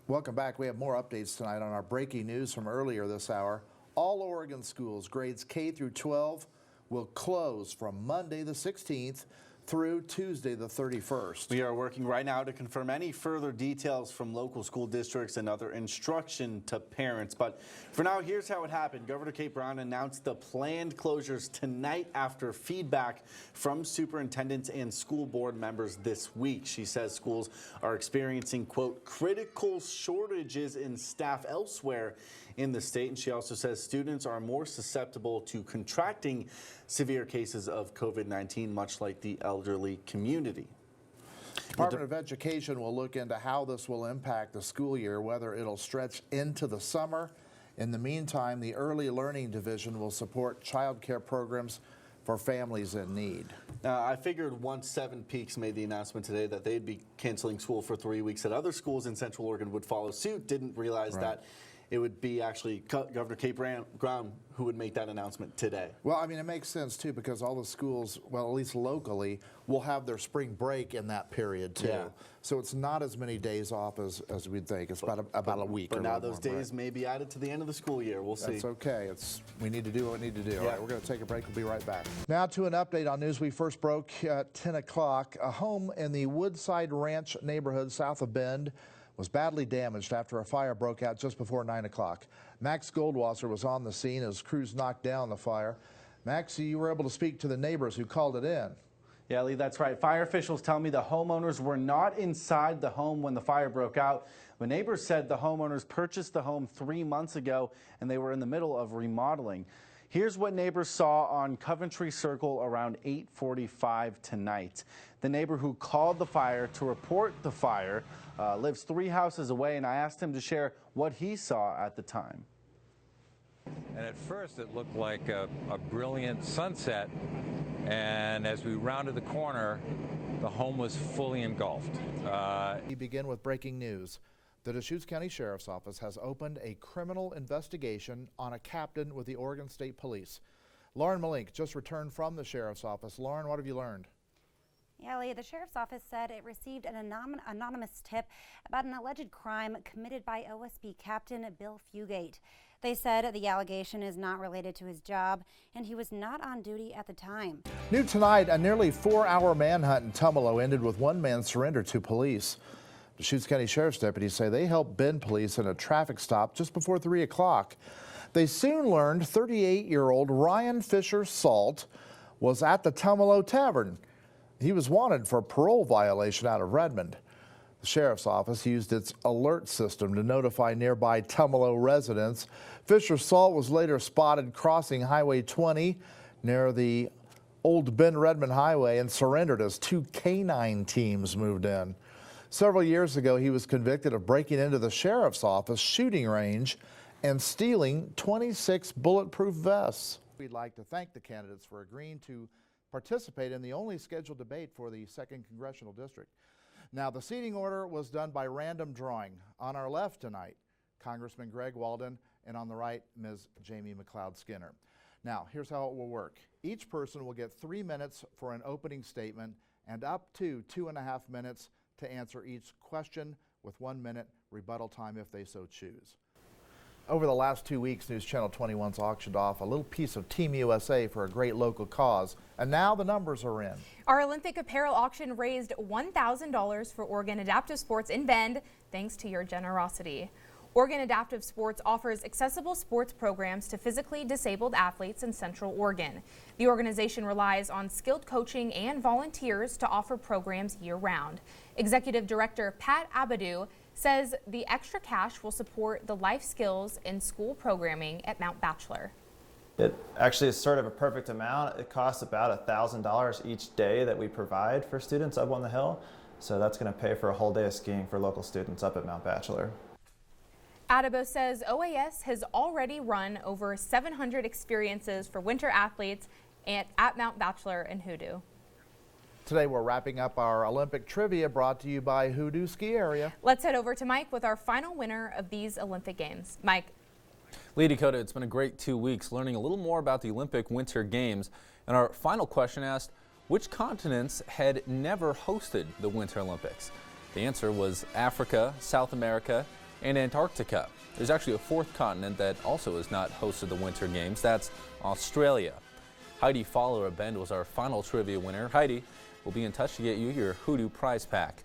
Welcome back. We have more updates tonight on our breaking news from earlier this hour. All Oregon schools, grades K through 12, will close from Monday the 16th through Tuesday the 31st. We are working right now to confirm any further details from local school districts and other instruction to parents. But for now, here's how it happened. Governor Kate Brown announced the planned closures tonight after feedback from superintendents and school board members this week. She says schools are experiencing, quote, critical shortages in staff elsewhere in the state. And she also says students are more susceptible to contracting severe cases of COVID-19, much like the elderly community. Department of Education will look into how this will impact the school year, whether it'll stretch into the summer. In the meantime, the Early Learning Division will support child care programs for families in need. I figured once Seven Peaks made the announcement today that they'd be canceling school for 3 weeks, that other schools in Central Oregon would follow suit. Didn't realize that it would be actually Governor Kate Brown who would make that announcement today. Well, I mean, it makes sense, too, because all the schools, well, at least locally, will have their spring break in that period, too. Yeah. So it's not as many days off as we'd think. It's about a week. But now those days may be added to the end of the school year. We'll see. That's okay. We need to do what we need to do. All right, we're going to take a break. We'll be right back. Now to an update on news we first broke at 10 o'clock. A home in the Woodside Ranch neighborhood south of Bend was badly damaged after a fire broke out just before 9 o'clock. Max Goldwasser was on the scene as crews knocked down the fire. Max, you were able to speak to the neighbors who called it in. Yeah, Lee, that's right. Fire officials tell me the homeowners were not inside the home when the fire broke out. The neighbors said the homeowners purchased the home 3 months ago and they were in the middle of remodeling. Here's what neighbors saw on Coventry Circle around 8:45 tonight. The neighbor who called the fire to report the fire lives 3 houses away, and I asked him to share what he saw at the time. And at first it looked like a brilliant sunset, and as we rounded the corner, the home was fully engulfed. We begin with breaking news. The Deschutes County Sheriff's Office has opened a criminal investigation on a captain with the Oregon State Police. Lauren Malink just returned from the Sheriff's Office. Lauren, what have you learned? Yeah, Lee, the Sheriff's Office said it received an anonymous tip about an alleged crime committed by OSP Captain Bill Fugate. They said the allegation is not related to his job and he was not on duty at the time. New tonight, a nearly 4-hour manhunt in Tumalo ended with one man's surrender to police. Deschutes County Sheriff's deputies say they helped Bend police in a traffic stop just before 3 o'clock. They soon learned 38-year-old Ryan Fisher Salt was at the Tumalo Tavern. He was wanted for a parole violation out of Redmond. The Sheriff's Office used its alert system to notify nearby Tumalo residents. Fisher Salt was later spotted crossing Highway 20 near the Old Bend Redmond Highway and surrendered as 2 canine teams moved in. Several years ago, he was convicted of breaking into the Sheriff's Office shooting range and stealing 26 bulletproof vests. We'd like to thank the candidates for agreeing to participate in the only scheduled debate for the 2nd Congressional District. Now, the seating order was done by random drawing. On our left tonight, Congressman Greg Walden, and on the right, Ms. Jamie McLeod Skinner. Now, here's how it will work. Each person will get 3 minutes for an opening statement and up to 2.5 minutes to answer each question, with 1 minute rebuttal time if they so choose. Over the last 2 weeks, News Channel 21's auctioned off a little piece of Team USA for a great local cause, and now the numbers are in. Our Olympic apparel auction raised $1,000 for Oregon Adaptive Sports in Bend, thanks to your generosity. Oregon Adaptive Sports offers accessible sports programs to physically disabled athletes in Central Oregon. The organization relies on skilled coaching and volunteers to offer programs year-round. Executive Director Pat Abadou says the extra cash will support the life skills and school programming at Mount Bachelor. It actually is sort of a perfect amount. It costs about $1,000 each day that we provide for students up on the hill. So that's going to pay for a whole day of skiing for local students up at Mount Bachelor. Adabo says OAS has already run over 700 experiences for winter athletes at Mount Bachelor and Hoodoo. Today we're wrapping up our Olympic trivia brought to you by Hoodoo Ski Area. Let's head over to Mike with our final winner of these Olympic Games. Mike. Lee Dakota, it's been a great 2 weeks learning a little more about the Olympic Winter Games. And our final question asked, which continents had never hosted the Winter Olympics? The answer was Africa, South America, and Antarctica. There's actually a fourth continent that also has not hosted the Winter Games. That's Australia. Heidi Fowler of Bend was our final trivia winner. Heidi will be in touch to get you your Hoodoo prize pack.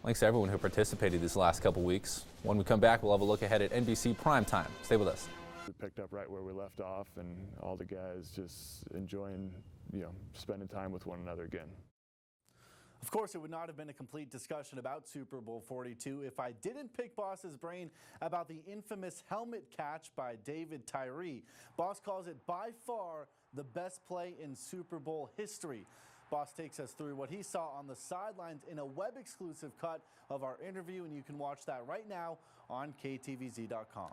Thanks to everyone who participated these last couple weeks. When we come back, we'll have a look ahead at NBC Primetime. Stay with us. We picked up right where we left off, and all the guys just enjoying, spending time with one another again. Of course, it would not have been a complete discussion about Super Bowl 42 if I didn't pick Boss's brain about the infamous helmet catch by David Tyree. Boss calls it by far the best play in Super Bowl history. Boss takes us through what he saw on the sidelines in a web-exclusive cut of our interview, and you can watch that right now on KTVZ.com.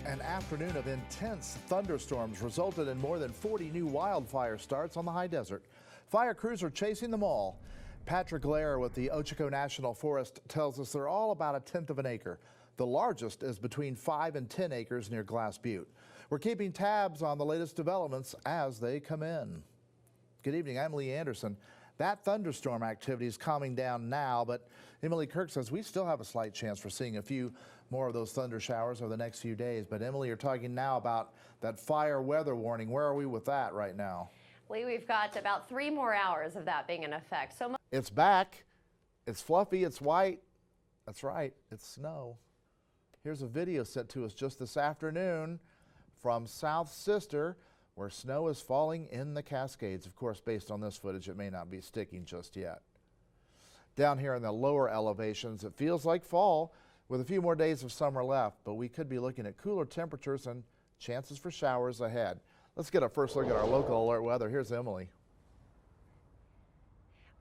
An afternoon of intense thunderstorms resulted in more than 40 new wildfire starts on the high desert. Fire crews are chasing them all. Patrick Lair with the Ochoco National Forest tells us they're all about 1/10 of an acre. The largest is between 5 and 10 acres near Glass Butte. We're keeping tabs on the latest developments as they come in. Good evening, I'm Lee Anderson. That thunderstorm activity is calming down now, but Emily Kirk says we still have a slight chance for seeing a few more of those thunder showers over the next few days. But Emily, you're talking now about that fire weather warning. Where are we with that right now? Lee, we've got about 3 more hours of that being in effect. So it's back. It's fluffy. It's white. That's right. It's snow. Here's a video sent to us just this afternoon from South Sister, where snow is falling in the Cascades. Of course, based on this footage, it may not be sticking just yet. Down here in the lower elevations, it feels like fall with a few more days of summer left, but we could be looking at cooler temperatures and chances for showers ahead. Let's get a first look at our local alert weather. Here's Emily.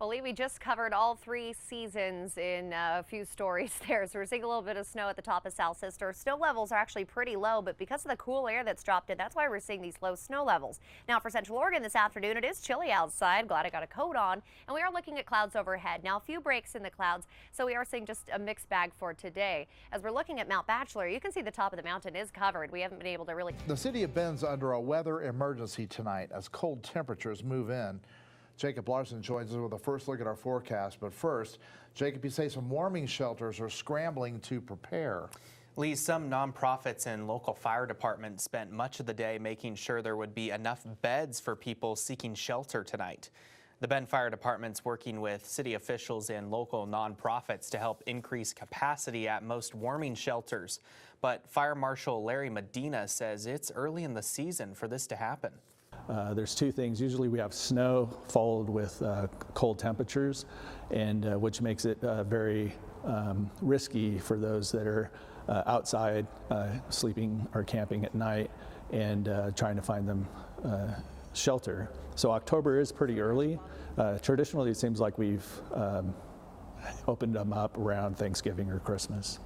Well, Lee, we just covered all 3 seasons in a few stories there. So we're seeing a little bit of snow at the top of South Sister. Snow levels are actually pretty low, but because of the cool air that's dropped in, that's why we're seeing these low snow levels. Now for Central Oregon this afternoon, it is chilly outside. Glad I got a coat on. And we are looking at clouds overhead. Now a few breaks in the clouds, so we are seeing just a mixed bag for today. As we're looking at Mount Bachelor, you can see the top of the mountain is covered. We haven't been able to really... The city of Bend's under a weather emergency tonight as cold temperatures move in. Jacob Larson joins us with a first look at our forecast. But first, Jacob, you say some warming shelters are scrambling to prepare. Lee, some nonprofits and local fire departments spent much of the day making sure there would be enough beds for people seeking shelter tonight. The Bend Fire Department's working with city officials and local nonprofits to help increase capacity at most warming shelters. But Fire Marshal Larry Medina says it's early in the season for this to happen. There's 2 things. Usually we have snow followed with cold temperatures, and which makes it very risky for those that are outside sleeping or camping at night and trying to find them shelter. So October is pretty early. Traditionally, it seems like we've opened them up around Thanksgiving or Christmas.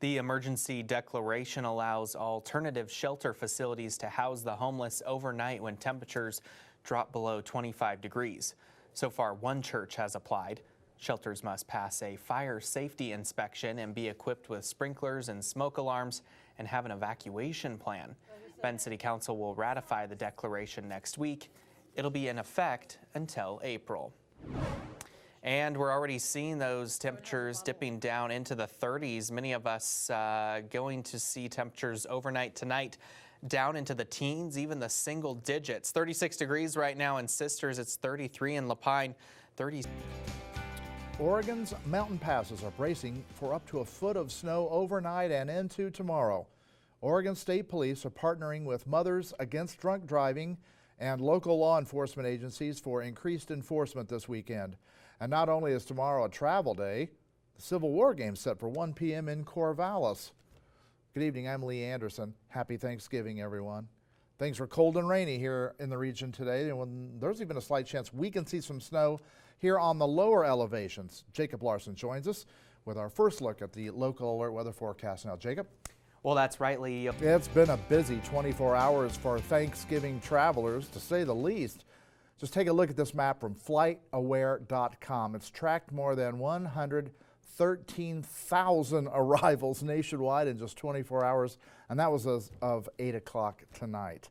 The emergency declaration allows alternative shelter facilities to house the homeless overnight when temperatures drop below 25 degrees. So far, 1 church has applied. Shelters must pass a fire safety inspection and be equipped with sprinklers and smoke alarms and have an evacuation plan. Bend City Council will ratify the declaration next week. It'll be in effect until April. And we're already seeing those temperatures dipping down into the 30s. Many of us going to see temperatures overnight tonight down into the teens, even the single digits. 36 degrees right now in Sisters. It's 33 in Lapine. 30. Oregon's mountain passes are bracing for up to a foot of snow overnight and into tomorrow. Oregon State Police are partnering with Mothers Against Drunk Driving and local law enforcement agencies for increased enforcement this weekend. And not only is tomorrow a travel day, the Civil War game's set for 1 p.m. in Corvallis. Good evening, I'm Lee Anderson. Happy Thanksgiving, everyone. Things were cold and rainy here in the region today, and there's even a slight chance we can see some snow here on the lower elevations. Jacob Larson joins us with our first look at the local alert weather forecast. Now, Jacob? Well, that's right, Lee. It's been a busy 24 hours for Thanksgiving travelers, to say the least. Just take a look at this map from FlightAware.com. It's tracked more than 113,000 arrivals nationwide in just 24 hours, and that was as of 8 o'clock tonight.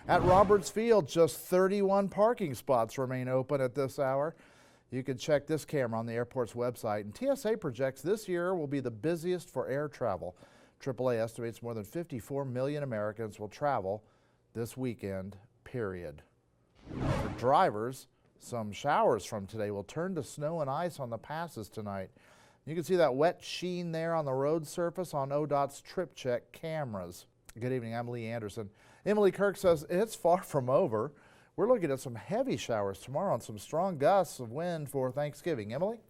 At Roberts Field, just 31 parking spots remain open at this hour. You can check this camera on the airport's website. And TSA projects this year will be the busiest for air travel. AAA estimates more than 54 million Americans will travel this weekend, period. For drivers, some showers from today will turn to snow and ice on the passes tonight. You can see that wet sheen there on the road surface on ODOT's Trip Check cameras. Good evening, I'm Lee Anderson. Emily Kirk says it's far from over. We're looking at some heavy showers tomorrow and some strong gusts of wind for Thanksgiving. Emily?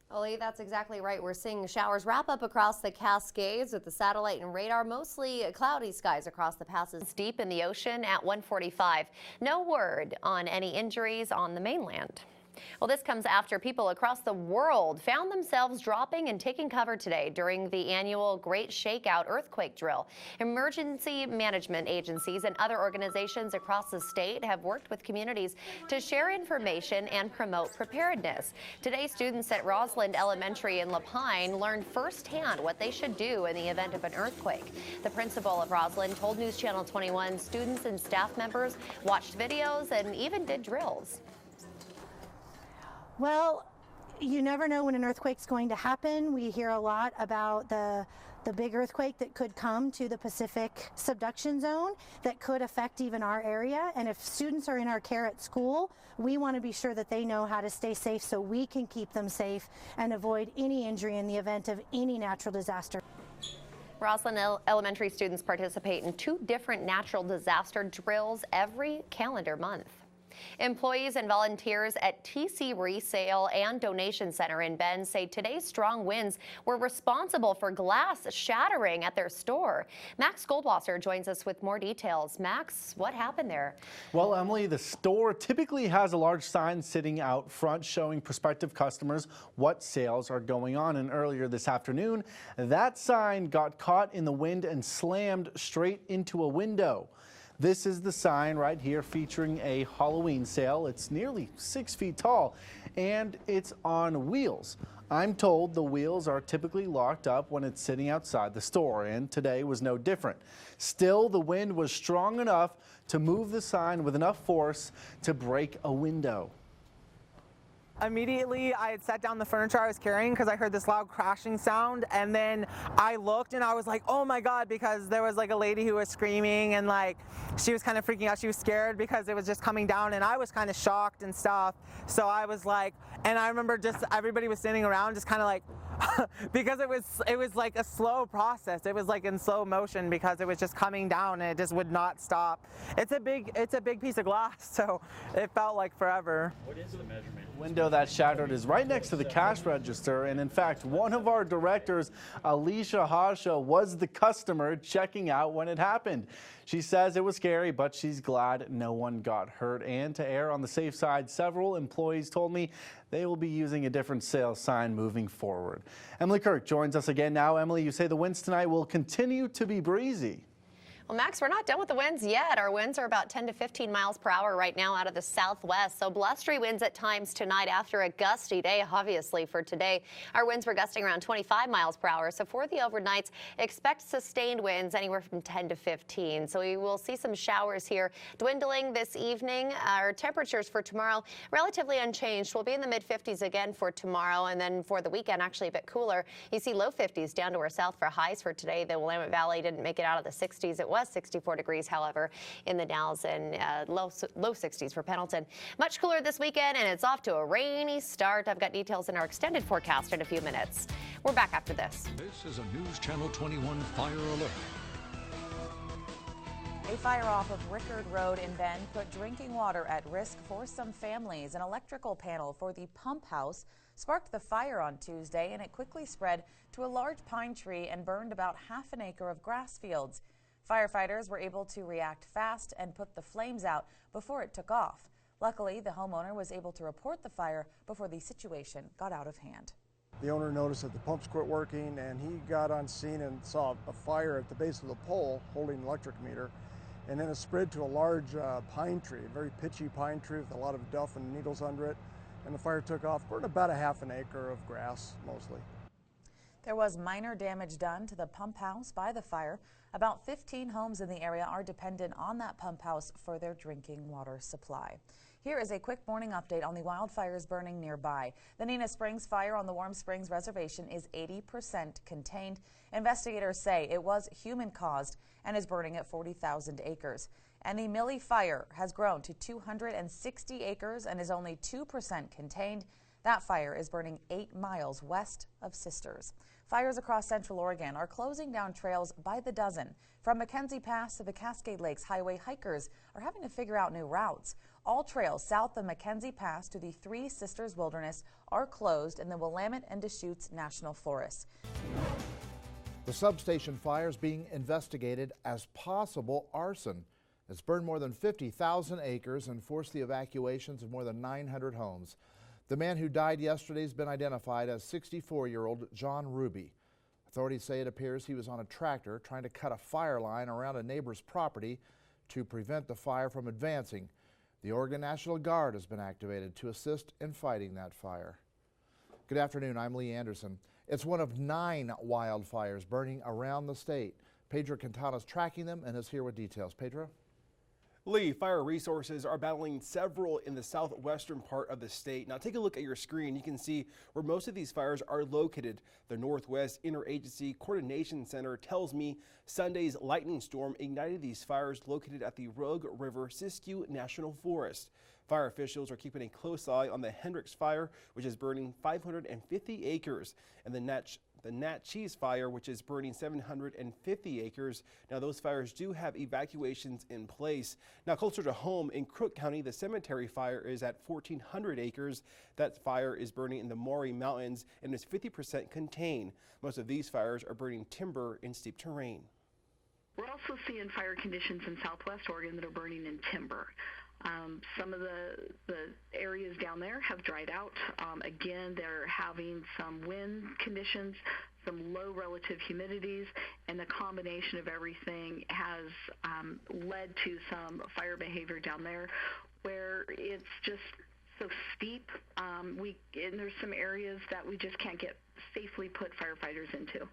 Well, Lee, that's exactly right. We're seeing showers wrap up across the Cascades with the satellite and radar, mostly cloudy skies across the passes deep in the ocean at 1:45. No word on any injuries on the mainland. Well, this comes after people across the world found themselves dropping and taking cover today during the annual Great Shakeout earthquake drill. Emergency management agencies and other organizations across the state have worked with communities to share information and promote preparedness. Today, students at Roseland Elementary in La Pine learned firsthand what they should do in the event of an earthquake. The principal of Roseland told News Channel 21 students and staff members watched videos and even did drills. Well, you never know when an earthquake's going to happen. We hear a lot about the big earthquake that could come to the Pacific subduction zone that could affect even our area. And if students are in our care at school, we want to be sure that they know how to stay safe so we can keep them safe and avoid any injury in the event of any natural disaster. Roseland Elementary students participate in 2 different natural disaster drills every calendar month. Employees and volunteers at TC Resale and Donation Center in Bend say today's strong winds were responsible for glass shattering at their store. Max Goldwasser joins us with more details. Max, what happened there? Well, Emily, the store typically has a large sign sitting out front showing prospective customers what sales are going on. And earlier this afternoon, that sign got caught in the wind and slammed straight into a window. This is the sign right here featuring a Halloween sale. It's nearly 6 feet tall and it's on wheels. I'm told the wheels are typically locked up when it's sitting outside the store, and today was no different. Still, the wind was strong enough to move the sign with enough force to break a window. Immediately, I had set down the furniture I was carrying because I heard this loud crashing sound, and then I looked and I was like, oh my God, because there was like a lady who was screaming and like she was kind of freaking out. She was scared because it was just coming down, and I was kind of shocked and stuff. So I was like, and I remember just everybody was standing around just kind of like because it was like a slow process. It was like in slow motion because it was just coming down and it just would not stop. It's a big piece of glass, so it felt like forever. What is the measurement? The window that shattered is right next to the cash register, and in fact, one of our directors, Alicia Hasha, was the customer checking out when it happened. She says it was scary, but she's glad no one got hurt. And to err on the safe side, several employees told me they will be using a different sales sign moving forward. Emily Kirk joins us again now. Emily, you say the winds tonight will continue to be breezy. Well, Max, we're not done with the winds yet. Our winds are about 10 to 15 miles per hour right now out of the southwest. So blustery winds at times tonight after a gusty day, obviously, for today. Our winds were gusting around 25 miles per hour. So for the overnights, expect sustained winds anywhere from 10 to 15. So we will see some showers here dwindling this evening. Our temperatures for tomorrow relatively unchanged. We'll be in the mid-50s again for tomorrow, and then for the weekend, actually a bit cooler. You see low 50s down to our south for highs for today. The Willamette Valley didn't make it out of the 60s. It was 64 degrees, however, in the Dalles, and low 60s for Pendleton. Much cooler this weekend, and it's off to a rainy start. I've got details in our extended forecast in a few minutes. We're back after this. This is a News Channel 21 fire alert. A fire off of Rickard Road in Bend put drinking water at risk for some families. An electrical panel for the pump house sparked the fire on Tuesday, and it quickly spread to a large pine tree and burned about half an acre of grass fields. Firefighters were able to react fast and put the flames out before it took off. Luckily, the homeowner was able to report the fire before the situation got out of hand. The owner noticed that the pumps quit working, and he got on scene and saw a fire at the base of the pole holding an electric meter. And then it spread to a large pine tree, a very pitchy pine tree with a lot of duff and needles under it. And the fire took off, burned about a half an acre of grass mostly. There was minor damage done to the pump house by the fire. About 15 homes in the area are dependent on that pump house for their drinking water supply. Here is a quick morning update on the wildfires burning nearby. The Nina Springs fire on the Warm Springs Reservation is 80% contained. Investigators say it was human-caused and is burning at 40,000 acres. And the Millie fire has grown to 260 acres and is only 2% contained. That fire is burning 8 miles west of Sisters. Fires across Central Oregon are closing down trails by the dozen. From Mackenzie Pass to the Cascade Lakes Highway, hikers are having to figure out new routes. All trails south of Mackenzie Pass to the Three Sisters Wilderness are closed in the Willamette and Deschutes National Forests. The substation fire is being investigated as possible arson. It's burned more than 50,000 acres and forced the evacuations of more than 900 homes. The man who died yesterday has been identified as 64-year-old John Ruby. Authorities say it appears he was on a tractor trying to cut a fire line around a neighbor's property to prevent the fire from advancing. The Oregon National Guard has been activated to assist in fighting that fire. Good afternoon, I'm Lee Anderson. It's one of 9 wildfires burning around the state. Pedro Quintana is tracking them and is here with details. Pedro? Lee, fire resources are battling several in the southwestern part of the state. Now take a look at your screen. You can see where most of these fires are located. The Northwest Interagency Coordination Center tells me Sunday's lightning storm ignited these fires located at the Rogue River Siskiyou National Forest. Fire officials are keeping a close eye on the Hendricks fire, which is burning 550 acres, and the Natchez fire, which is burning 750 acres. Now, those fires do have evacuations in place. Now, closer to home in Crook County, the cemetery fire is at 1,400 acres. That fire is burning in the Maury Mountains and is 50% contained. Most of these fires are burning timber in steep terrain. We're also seeing fire conditions in southwest Oregon that are burning in timber. Some of the areas down there have dried out. Again, they're having some wind conditions, some low relative humidities, and the combination of everything has led to some fire behavior down there where it's just so steep. And there's some areas that we just can't safely put firefighters into.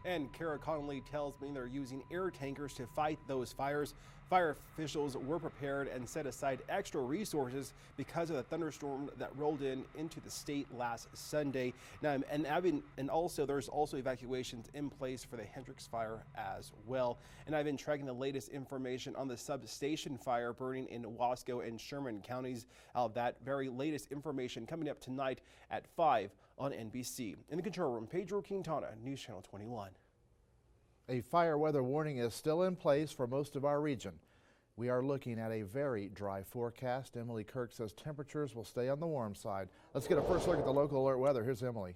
And Kara Connolly tells me they're using air tankers to fight those fires. Fire officials were prepared and set aside extra resources because of the thunderstorm that rolled into the state last Sunday. Now, and also there's also evacuations in place for the Hendricks fire as well. And I've been tracking the latest information on the substation fire burning in Wasco and Sherman counties. That very latest information coming up tonight at 5 on NBC. In the control room, Pedro Quintana, News Channel 21. A fire weather warning is still in place for most of our region. We are looking at a very dry forecast. Emily Kirk says temperatures will stay on the warm side. Let's get a first look at the local alert weather. Here's Emily.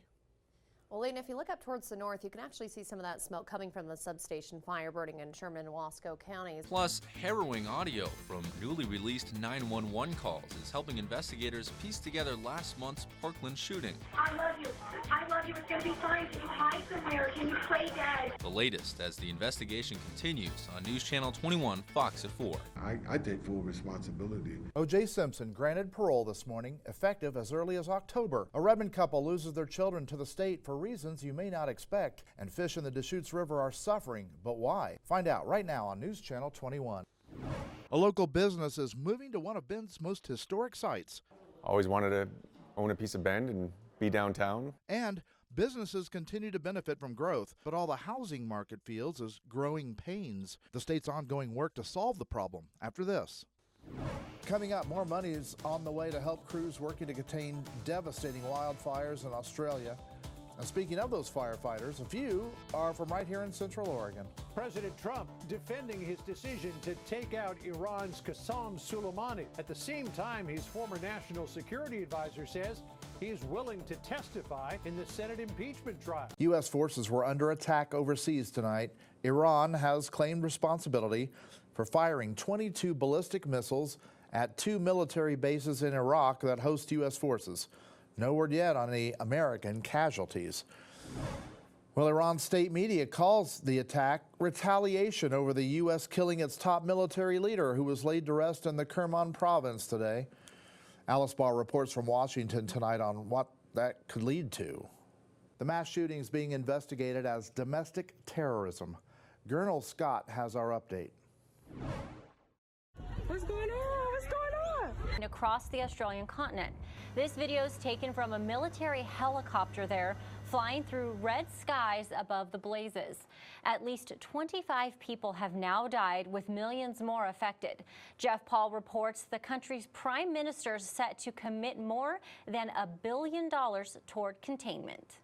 Well, Lane, if you look up towards the north, you can actually see some of that smoke coming from the substation fire burning in Sherman and Wasco counties. Plus, harrowing audio from newly released 911 calls is helping investigators piece together last month's Parkland shooting. I love you. I love you. It's going to be fine. Can you hide somewhere? Can you play dead? The latest as the investigation continues on News Channel 21, Fox at 4. I take full responsibility. O.J. Simpson granted parole this morning, effective as early as October. A Redmond couple loses their children to the state for reasons you may not expect, and fish in the Deschutes River are suffering. But why? Find out right now on News Channel 21. A local business is moving to one of Bend's most historic sites. Always wanted to own a piece of Bend and be downtown. And businesses continue to benefit from growth, but all the housing market feels is growing pains. The state's ongoing work to solve the problem after this. Coming up, more money is on the way to help crews working to contain devastating wildfires in Australia. And speaking of those firefighters, a few are from right here in Central Oregon. President Trump defending his decision to take out Iran's Qasem Soleimani. At the same time, his former national security advisor says he's willing to testify in the Senate impeachment trial. U.S. forces were under attack overseas tonight. Iran has claimed responsibility for firing 22 ballistic missiles at 2 military bases in Iraq that host U.S. forces. No word yet on any American casualties. Well, Iran's state media calls the attack retaliation over the U.S. killing its top military leader, who was laid to rest in the Kerman province today. Alice Barr reports from Washington tonight on what that could lead to. The mass shooting is being investigated as domestic terrorism. Gernal Scott has our update. What's going on? What's going on? across the Australian continent. This video is taken from a military helicopter there, flying through red skies above the blazes. At least 25 people have now died, with millions more affected. Jeff Paul reports the country's prime minister is set to commit more than $1 billion toward containment.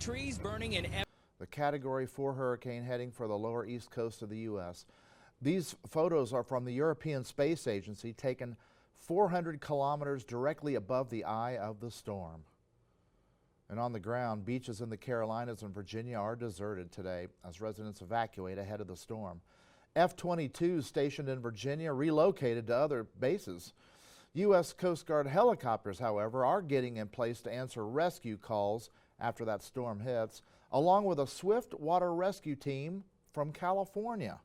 Trees burning in the Category 4 hurricane heading for the lower east coast of the U.S. These photos are from the European Space Agency, taken 400 kilometers directly above the eye of the storm. And on the ground, beaches in the Carolinas and Virginia are deserted today as residents evacuate ahead of the storm. F-22s stationed in Virginia relocated to other bases. U.S. Coast Guard helicopters, however, are getting in place to answer rescue calls after that storm hits, along with a swift water rescue team from California.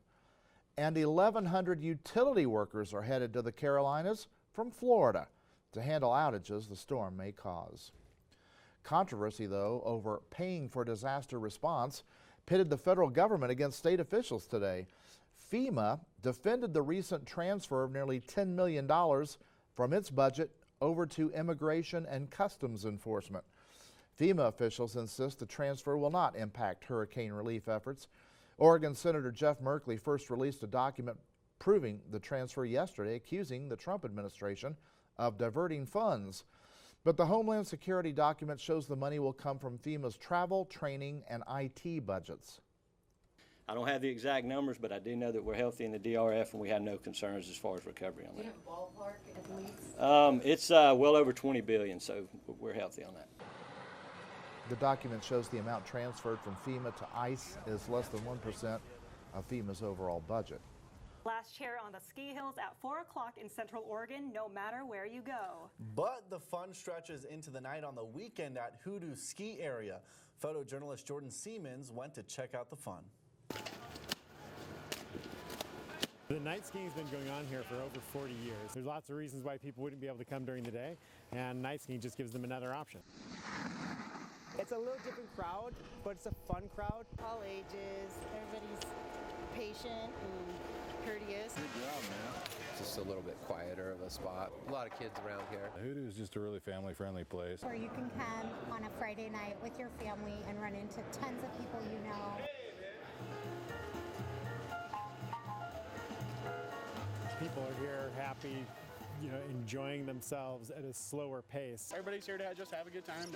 And 1,100 utility workers are headed to the Carolinas from Florida to handle outages the storm may cause. Controversy, though, over paying for disaster response pitted the federal government against state officials today. FEMA defended the recent transfer of nearly $10 million from its budget over to Immigration and Customs Enforcement. FEMA officials insist the transfer will not impact hurricane relief efforts. Oregon Senator Jeff Merkley first released a document proving the transfer yesterday, accusing the Trump administration of diverting funds. But the Homeland Security document shows the money will come from FEMA's travel, training, and IT budgets. I don't have the exact numbers, but I do know that we're healthy in the DRF and we have no concerns as far as recovery on that. Do you have a ballpark at least? It's well over $20 billion, so we're healthy on that. The document shows the amount transferred from FEMA to ICE is less than 1% of FEMA's overall budget. Last chair on the ski hills at 4 o'clock in Central Oregon, no matter where you go. But the fun stretches into the night on the weekend at Hoodoo Ski Area. Photojournalist Jordyn Siemens went to check out the fun. The night skiing's been going on here for over 40 years. There's lots of reasons why people wouldn't be able to come during the day, and night skiing just gives them another option. It's a little different crowd, but it's a fun crowd. All ages, everybody's patient and courteous. Good job, man. Just a little bit quieter of a spot. A lot of kids around here. Hoodoo is just a really family-friendly place. Where you can come on a Friday night with your family and run into tons of people you know. People are here happy, enjoying themselves at a slower pace. Everybody's here to just have a good time.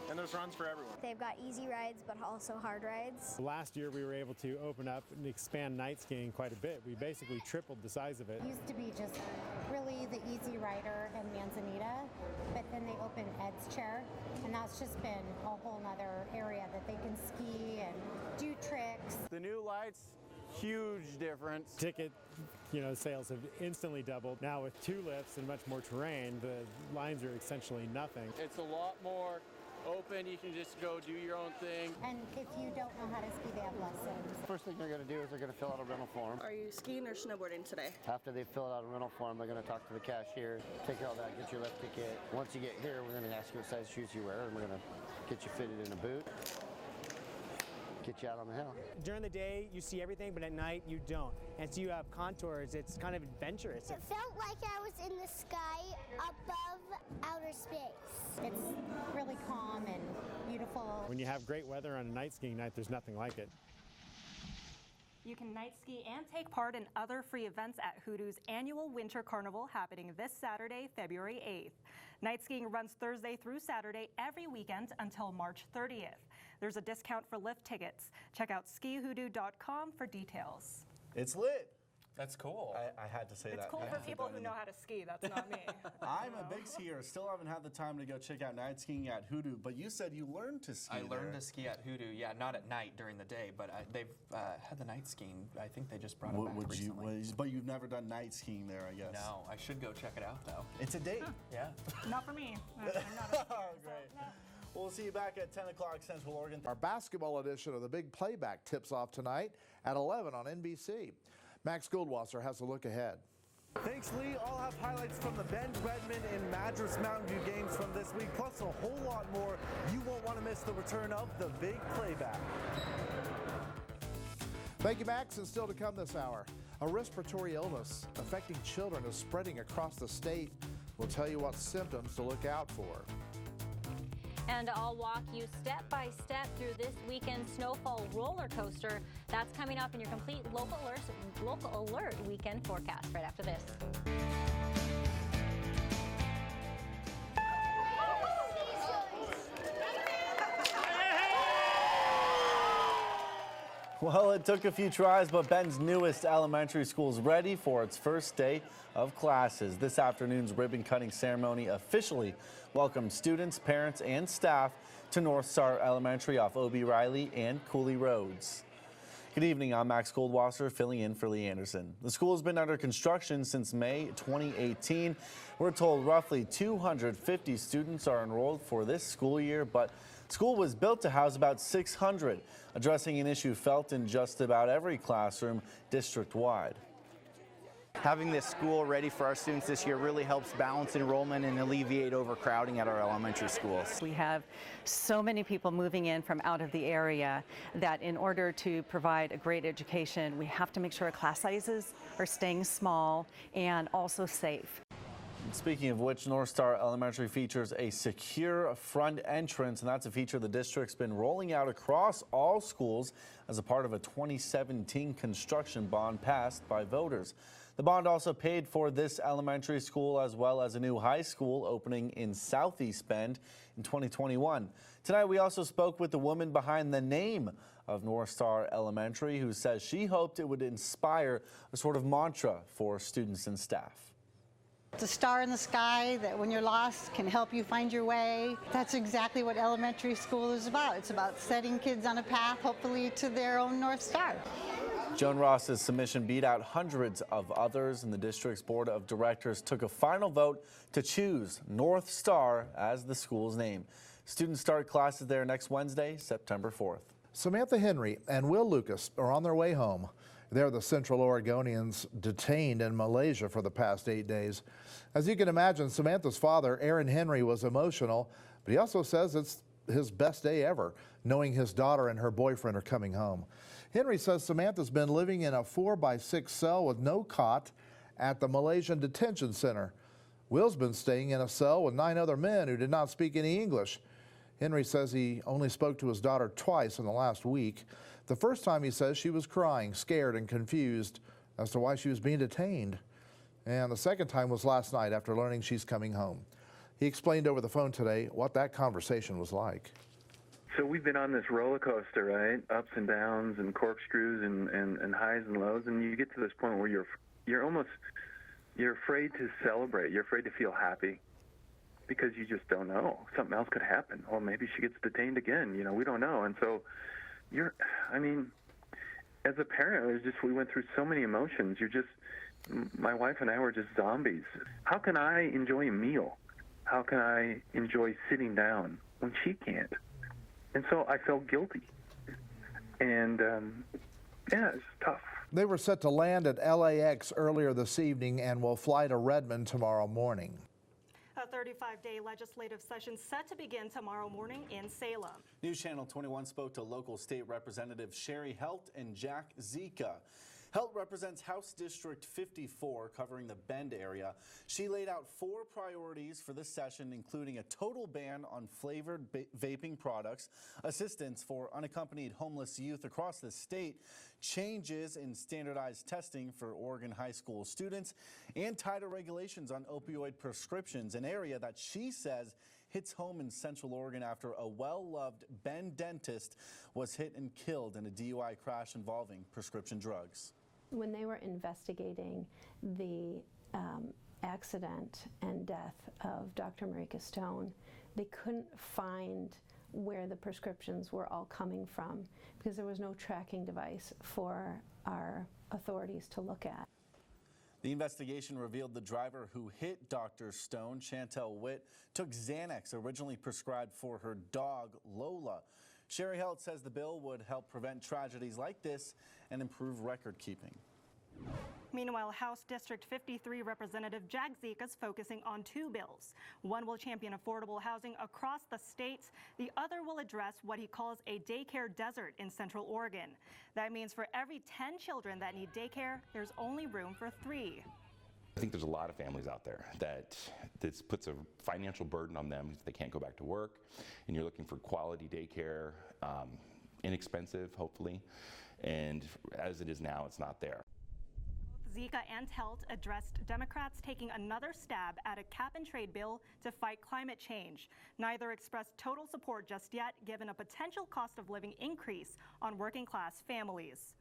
And there's runs for everyone. They've got easy rides, but also hard rides. Last year, we were able to open up and expand night skiing quite a bit. We basically tripled the size of it. It used to be just really the Easy Rider and Manzanita, but then they opened Ed's Chair, and that's just been a whole nother area that they can ski and do tricks. The new lights, huge difference. Ticket sales have instantly doubled. Now with 2 lifts and much more terrain, the lines are essentially nothing. It's a lot more open. You can just go do your own thing. And if you don't know how to ski, they have lessons. First thing they're going to do is they're going to fill out a rental form. Are you skiing or snowboarding today? After they fill out a rental form, they're going to talk to the cashier, take all that, get your lift ticket. Once you get here, we're going to ask you what size shoes you wear, and we're going to get you fitted in a boot. Get you out on the hill. During the day, you see everything, but at night, you don't. And so you have contours. It's kind of adventurous. It felt like I was in the sky above outer space. It's really calm and beautiful. When you have great weather on a night skiing night, there's nothing like it. You can night ski and take part in other free events at Hoodoo's annual Winter Carnival happening this Saturday, February 8th. Night skiing runs Thursday through Saturday every weekend until March 30th. There's a discount for lift tickets. Check out skihoodoo.com for details. It's lit. That's cool. I had to say that. It's cool for people who know how to ski. That's not me. I'm a big skier. Still haven't had the time to go check out night skiing at Hoodoo, but you said you learned to ski. I learned to ski at Hoodoo. Yeah, not at night during the day, but they've had the night skiing. I think they just brought it back recently. But you've never done night skiing there, I guess. No, I should go check it out though. It's a date. Yeah. Not for me. I'm not a skier, Great. No. We'll see you back at 10 o'clock Central Oregon. Our basketball edition of the Big Playback tips off tonight at 11 on NBC. Max Goldwasser has a look ahead. Thanks, Lee. I'll have highlights from the Bend, Redmond, and Madras Mountain View games from this week, plus a whole lot more. You won't want to miss the return of the Big Playback. Thank you, Max, and still to come this hour. A respiratory illness affecting children is spreading across the state. We'll tell you what symptoms to look out for. And I'll walk you step by step through this weekend's snowfall roller coaster. That's coming up in your complete local alert weekend forecast right after this. Well, it took a few tries, but Bend's newest elementary school is ready for its first day of classes. This afternoon's ribbon-cutting ceremony officially welcomed students, parents, and staff to North Star Elementary off O.B. Riley and Cooley Roads. Good evening, I'm Max Goldwasser, filling in for Lee Anderson. The school has been under construction since May 2018. We're told roughly 250 students are enrolled for this school year, but school was built to house about 600, addressing an issue felt in just about every classroom district-wide. Having this school ready for our students this year really helps balance enrollment and alleviate overcrowding at our elementary schools. We have so many people moving in from out of the area that in order to provide a great education, we have to make sure our class sizes are staying small and also safe. Speaking of which, North Star Elementary features a secure front entrance, and that's a feature the district's been rolling out across all schools as a part of a 2017 construction bond passed by voters. The bond also paid for this elementary school as well as a new high school opening in Southeast Bend in 2021. Tonight, we also spoke with the woman behind the name of North Star Elementary, who says she hoped it would inspire a sort of mantra for students and staff. It's a star in the sky that when you're lost can help you find your way. That's exactly what elementary school is about. It's about setting kids on a path, hopefully to their own North Star. Joan Ross's submission beat out hundreds of others, and the district's board of directors took a final vote to choose North Star as the school's name. Students start classes there next Wednesday, September 4th. Samantha Henry and Will Lucas are on their way home. They're the Central Oregonians detained in Malaysia for the past 8 days. As you can imagine, Samantha's father, Aaron Henry, was emotional, but he also says it's his best day ever, knowing his daughter and her boyfriend are coming home. Henry says Samantha's been living in a 4x6 cell with no cot at the Malaysian detention center. Will's been staying in a cell with 9 other men who did not speak any English. Henry says he only spoke to his daughter twice in the last week. The first time, he says, she was crying, scared and confused as to why she was being detained. And the second time was last night after learning she's coming home. He explained over the phone today what that conversation was like. So we've been on this roller coaster, right? Ups and downs and corkscrews and highs and lows, and you get to this point where you're afraid to celebrate. You're afraid to feel happy because you just don't know. Something else could happen. Or maybe she gets detained again. You know, we don't know. And so as a parent, we went through so many emotions. My wife and I were just zombies. How can I enjoy a meal? How can I enjoy sitting down when she can't? And so I felt guilty. And it's tough. They were set to land at LAX earlier this evening and will fly to Redmond tomorrow morning. A 35-day legislative session set to begin tomorrow morning in Salem. News Channel 21 spoke to local state representatives Sherry Helt and Jack Zika. Helt represents House District 54, covering the Bend area. She laid out 4 priorities for this session, including a total ban on flavored vaping products, assistance for unaccompanied homeless youth across the state, changes in standardized testing for Oregon high school students, and tighter regulations on opioid prescriptions, an area that she says hits home in Central Oregon after a well-loved Bend dentist was hit and killed in a DUI crash involving prescription drugs. When they were investigating the accident and death of Dr. Marika Stone, they couldn't find where the prescriptions were all coming from because there was no tracking device for our authorities to look at. The investigation revealed the driver who hit Dr. Stone, Chantel Witt, took Xanax originally prescribed for her dog, Lola. Sherry Helt says the bill would help prevent tragedies like this and improve record keeping. Meanwhile, House District 53 Representative Jack Zika is focusing on two bills. One will champion affordable housing across the state. The other will address what he calls a daycare desert in Central Oregon. That means for every 10 children that need daycare, there's only room for 3. I think there's a lot of families out there that this puts a financial burden on them if they can't go back to work, and you're looking for quality daycare, inexpensive, hopefully, and as it is now, it's not there. Zika and Helt addressed Democrats taking another stab at a cap-and-trade bill to fight climate change. Neither expressed total support just yet, given a potential cost of living increase on working-class families.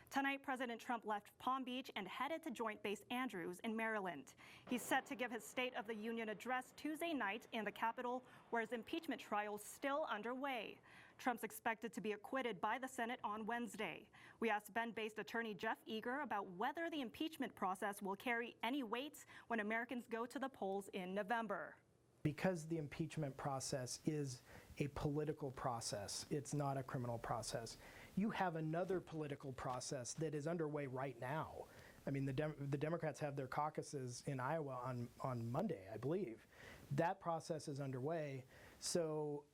Tonight, President Trump left Palm Beach and headed to Joint Base Andrews in Maryland. He's set to give his State of the Union address Tuesday night in the Capitol, where his impeachment trial is still underway. Trump's expected to be acquitted by the Senate on Wednesday. We asked Bend-based attorney Jeff Eager about whether the impeachment process will carry any weight when Americans go to the polls in November. Because the impeachment process is a political process, it's not a criminal process. You have another political process that is underway right now. I mean, the Democrats have their caucuses in Iowa on Monday, I believe. That process is underway, so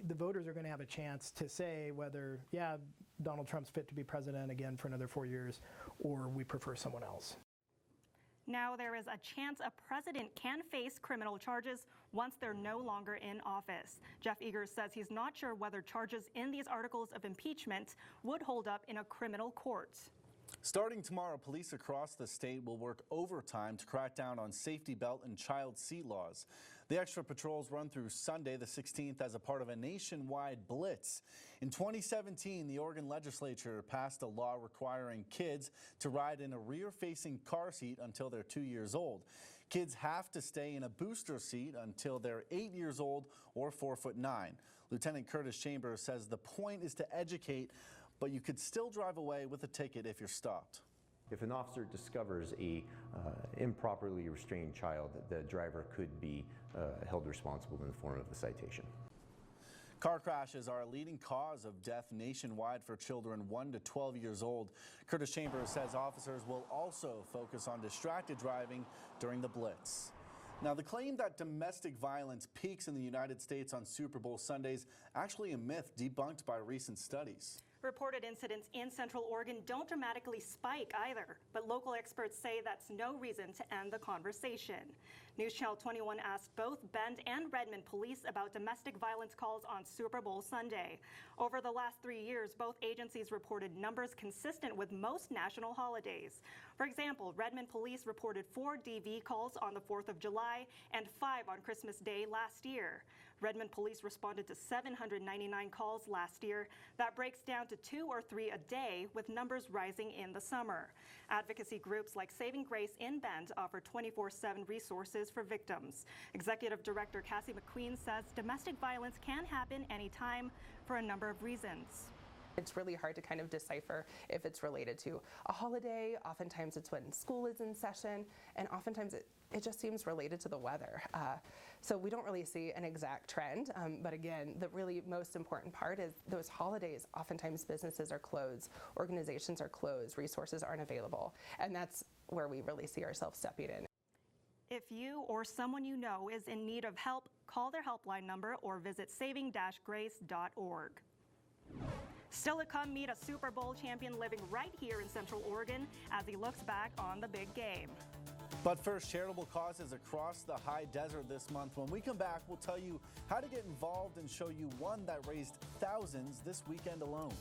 the voters are going to have a chance to say whether, yeah, Donald Trump's fit to be president again for another 4 years, or we prefer someone else. Now there is a chance a president can face criminal charges once they're no longer in office. Jeff Eager says he's not sure whether charges in these articles of impeachment would hold up in a criminal court. Starting tomorrow, police across the state will work overtime to crack down on safety belt and child seat laws. The extra patrols run through Sunday, the 16th, as a part of a nationwide blitz. In 2017, the Oregon legislature passed a law requiring kids to ride in a rear-facing car seat until they're 2 years old. Kids have to stay in a booster seat until they're 8 years old or 4'9". Lieutenant Curtis Chambers says the point is to educate, but you could still drive away with a ticket if you're stopped. If an officer discovers a improperly restrained child, the driver could be held responsible in the form of a citation. Car crashes are a leading cause of death nationwide for children 1 to 12 years old. Curtis Chambers says officers will also focus on distracted driving during the blitz. Now, the claim that domestic violence peaks in the United States on Super Bowl Sundays, actually a myth debunked by recent studies. Reported incidents in Central Oregon don't dramatically spike either, but local experts say that's no reason to end the conversation. News Channel 21 asked both Bend and Redmond police about domestic violence calls on Super Bowl Sunday. Over the last 3 years, both agencies reported numbers consistent with most national holidays. For example, Redmond police reported 4 DV calls on the 4th of July and 5 on Christmas Day last year. Redmond police responded to 799 calls last year. That breaks down to 2 or 3 a day, with numbers rising in the summer. Advocacy groups like Saving Grace in Bend offer 24/7 resources for victims. Executive Director Cassie McQueen says domestic violence can happen anytime for a number of reasons. It's really hard to kind of decipher if it's related to a holiday. Oftentimes it's when school is in session, and oftentimes it just seems related to the weather. So we don't really see an exact trend, but again, the really most important part is those holidays, oftentimes businesses are closed, organizations are closed, resources aren't available, and that's where we really see ourselves stepping in. If you or someone you know is in need of help, call their helpline number or visit saving-grace.org. Still to come, meet a Super Bowl champion living right here in Central Oregon as he looks back on the big game. But first, charitable causes across the high desert this month. When we come back, we'll tell you how to get involved and show you one that raised thousands this weekend alone.